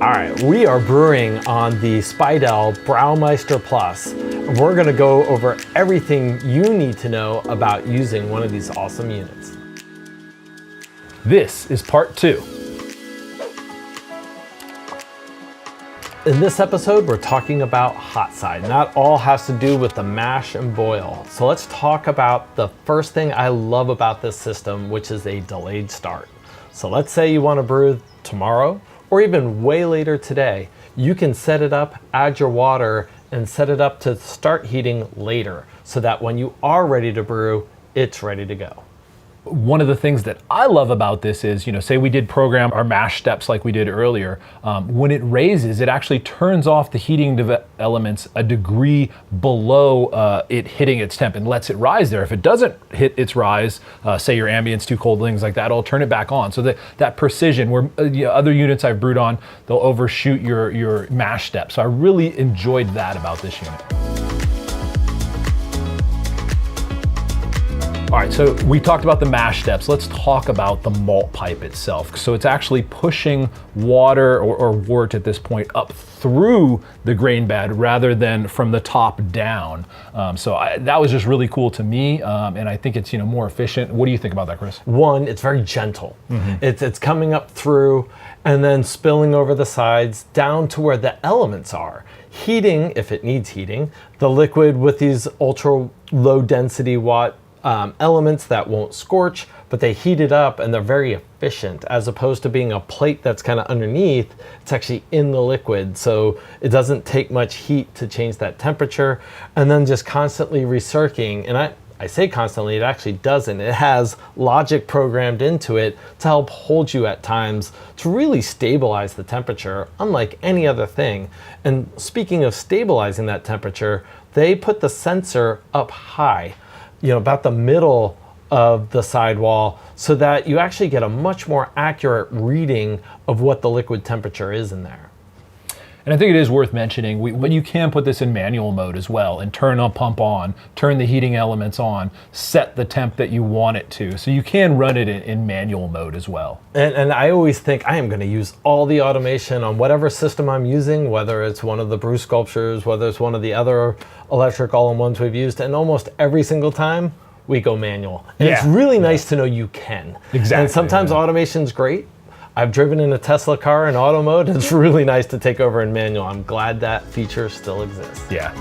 All right, we are brewing on the Speidel Braumeister Plus. We're gonna go over everything you need to know about using one of these awesome units. This is part 2. In this episode, we're talking about hot side. Not all has to do with the mash and boil. So let's talk about the first thing I love about this system, which is a delayed start. So let's say you want to brew tomorrow or even way later today. You can set it up, add your water, and set it up to start heating later so that when you are ready to brew, it's ready to go. One of the things that I love about this is, say we did program our mash steps like we did earlier. When it raises, it actually turns off the heating elements a degree below it hitting its temp and lets it rise there. If it doesn't hit its rise, say your ambient's too cold, things like that, it'll turn it back on. So that precision, where other units I've brewed on, they'll overshoot your mash step. So I really enjoyed that about this unit. All right, so we talked about the mash steps. Let's talk about the malt pipe itself. So it's actually pushing water or wort at this point up through the grain bed rather than from the top down. That was just really cool to me, and I think it's more efficient. What do you think about that, Chris? One, it's very gentle. It's coming up through and then spilling over the sides down to where the elements are. Heating, if it needs heating, the liquid with these ultra low density watt elements that won't scorch, but they heat it up and they're very efficient, as opposed to being a plate that's kind of underneath. It's actually in the liquid, so it doesn't take much heat to change that temperature, and then just constantly recirculating. And I say constantly, it actually doesn't. It has logic programmed into it to help hold you at times to really stabilize the temperature, unlike any other thing. And speaking of stabilizing that temperature, they put the sensor up high, about the middle of the sidewall, so that you actually get a much more accurate reading of what the liquid temperature is in there. And I think it is worth mentioning, but you can put this in manual mode as well and turn a pump on, turn the heating elements on, set the temp that you want it to. So you can run it in manual mode as well. And I always think I am going to use all the automation on whatever system I'm using, whether it's one of the Brew Sculptures, whether it's one of the other electric all-in-ones we've used, and almost every single time we go manual. And it's really nice to know you can. Exactly. And sometimes automation's great. I've driven in a Tesla car in auto mode. It's really nice to take over in manual. I'm glad that feature still exists. Yeah.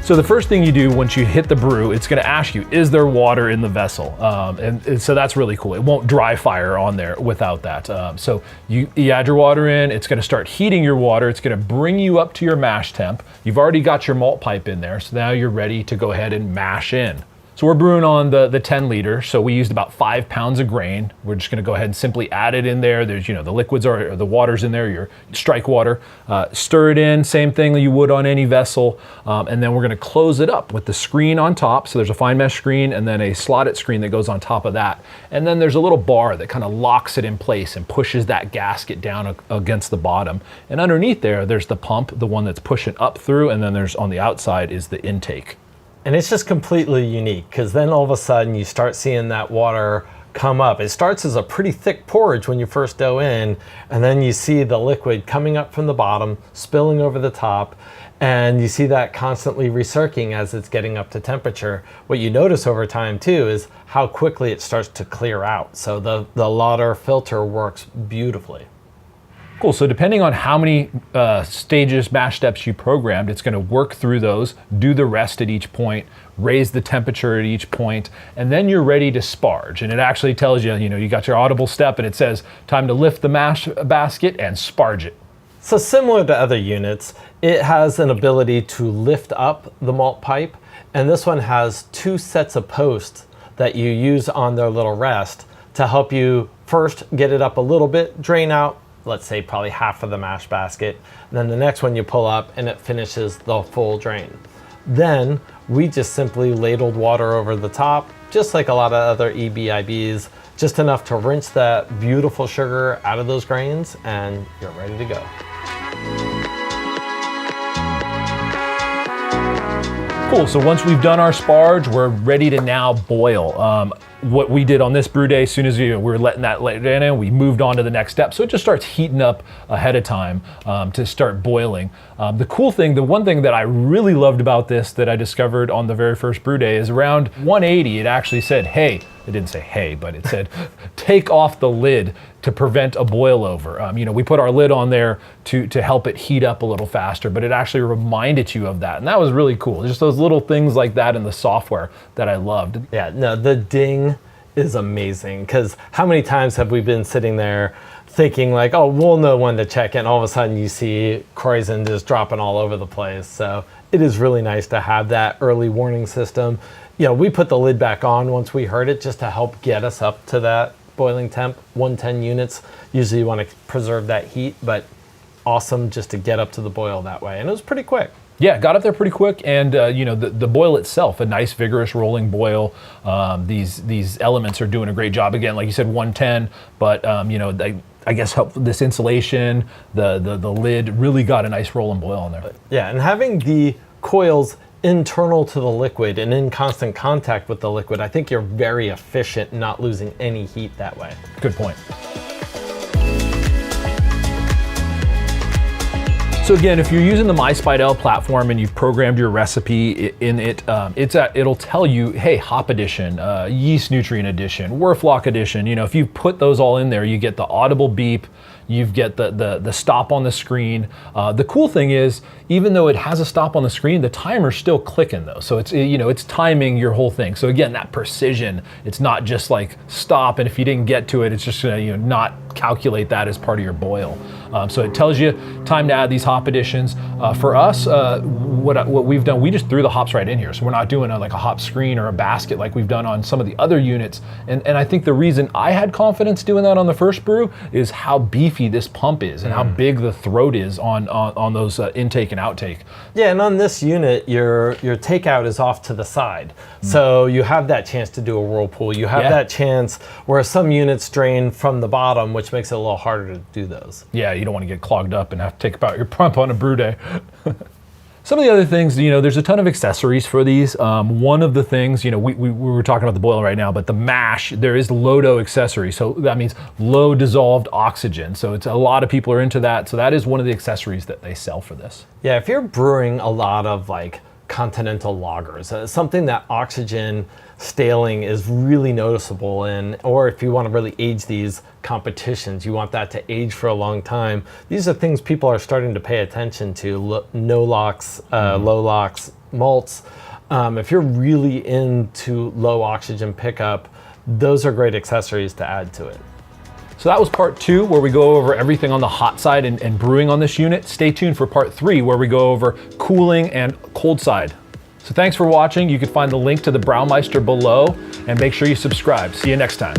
So the first thing you do once you hit the brew, it's going to ask you, is there water in the vessel? And so that's really cool. It won't dry fire on there without that. So you add your water in, it's going to start heating your water. It's going to bring you up to your mash temp. You've already got your malt pipe in there, so now you're ready to go ahead and mash in. So we're brewing on the 10 liter, so we used about 5 pounds of grain. We're just gonna go ahead and simply add it in there. There's, the liquids or the water's in there, your strike water. Stir it in, same thing that you would on any vessel. And then we're gonna close it up with the screen on top. So there's a fine mesh screen and then a slotted screen that goes on top of that. And then there's a little bar that kind of locks it in place and pushes that gasket down against the bottom. And underneath there's the pump, the one that's pushing up through, and then there's on the outside is the intake. And it's just completely unique, because then all of a sudden you start seeing that water come up. It starts as a pretty thick porridge when you first go in, and then you see the liquid coming up from the bottom, spilling over the top, and you see that constantly recirculating as it's getting up to temperature. What you notice over time too is how quickly it starts to clear out. So the lauter filter works beautifully. Cool, so depending on how many stages, mash steps you programmed, it's gonna work through those, do the rest at each point, raise the temperature at each point, and then you're ready to sparge. And it actually tells you, you got your audible step and it says, time to lift the mash basket and sparge it. So similar to other units, it has an ability to lift up the malt pipe, and this one has 2 sets of posts that you use on their little rest to help you first get it up a little bit, drain out, let's say probably half of the mash basket. And then the next one you pull up and it finishes the full drain. Then we just simply ladled water over the top, just like a lot of other EBIBs, just enough to rinse that beautiful sugar out of those grains, and you're ready to go. Cool, so once we've done our sparge, we're ready to now boil. what we did on this brew day, as soon as we were letting that in, we moved on to the next step. So it just starts heating up ahead of time to start boiling. The cool thing, the one thing that I really loved about this that I discovered on the very first brew day is around 180, it actually said, hey, it didn't say hey, but it said, take off the lid to prevent a boil over. We put our lid on there to help it heat up a little faster, but it actually reminded you of that. And that was really cool. Just those little things like that in the software that I loved. Yeah, no, the ding is amazing, because how many times have we been sitting there thinking like, oh, we'll know when to check in. All of a sudden you see Kreuzen just dropping all over the place. So it is really nice to have that early warning system. We put the lid back on once we heard it just to help get us up to that boiling temp, 110 units. Usually you want to preserve that heat, but awesome just to get up to the boil that way. And it was pretty quick. Yeah, got up there pretty quick, and the boil itself, a nice vigorous rolling boil. These elements are doing a great job. Again, like you said, 110, but I guess help this insulation, the lid really got a nice rolling boil in there. Yeah, and having the coils internal to the liquid and in constant contact with the liquid, I think you're very efficient, not losing any heat that way. Good point. So again, if you're using the MySpidell platform and you've programmed your recipe in it, it'll tell you, hey, hop addition, yeast nutrient addition, Werflock addition. If you put those all in there, you get the audible beep, you get the stop on the screen. The cool thing is, even though it has a stop on the screen, the timer's still clicking though. So it's timing your whole thing. So again, that precision, it's not just like stop, and if you didn't get to it, it's just gonna not calculate that as part of your boil. So it tells you time to add these hop additions. For us, what we've done, we just threw the hops right in here. So we're not doing like a hop screen or a basket like we've done on some of the other units. And I think the reason I had confidence doing that on the first brew is how beefy this pump is and how big the throat is on those intake and outtake. Yeah, and on this unit, your takeout is off to the side. So you have that chance to do a whirlpool. You have that chance where some units drain from the bottom, which makes it a little harder to do those. Yeah, you don't want to get clogged up and have to take about your pump on a brew day. Some of the other things, there's a ton of accessories for these. One of the things, we were talking about the boil right now, but the mash, there is LODO accessory. So that means low dissolved oxygen. So it's a lot of people are into that. So that is one of the accessories that they sell for this. Yeah, if you're brewing a lot of like continental lagers, something that oxygen staling is really noticeable in, or if you want to really age these competitions, you want that to age for a long time. These are things people are starting to pay attention to, no locks, low locks, malts. If you're really into low oxygen pickup, those are great accessories to add to it. So that was part 2, where we go over everything on the hot side and brewing on this unit. Stay tuned for part 3, where we go over cooling and cold side. So thanks for watching. You can find the link to the Braumeister below, and make sure you subscribe. See you next time.